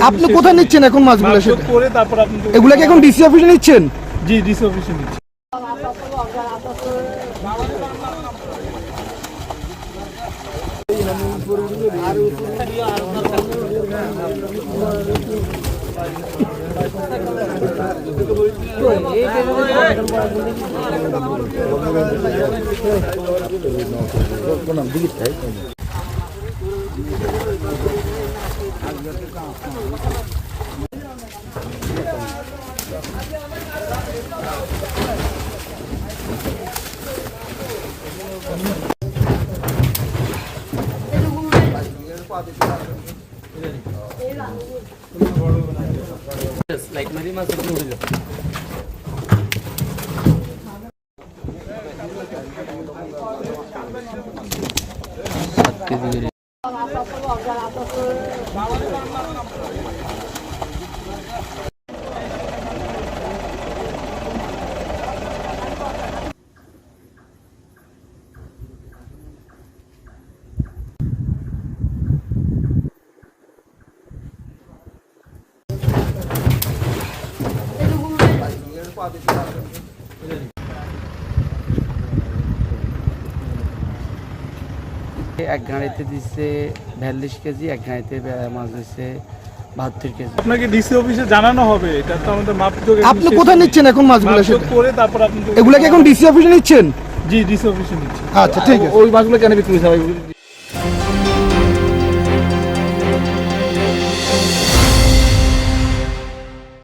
আপনি কোথায় নিচ্ছেন এখন মাছগুলো? এগুলা কি এখন ডিসি অফিসে নিচ্ছেন? জি, ডিসি অফিসে নিচ্ছি। Like Mary Mas included. এক গাড়িতে দিচ্ছে 42 কেজি, এক গাড়িতে মাছ দিচ্ছে 72 কেজি। আপনাকে ডিসি অফিসে জানানো হবে, এটা তো আমাদের মাপযোগ। আপনি কোথায় নিচ্ছেন এখন মাছগুলো? করে তারপর আপনি এগুলা কি এখন ডিসি অফিসে নিচ্ছেন? জি, ডিসি অফিসে নিচ্ছি। আচ্ছা ঠিক আছে। ওই মাছগুলো কেন বিক্রি হচ্ছে?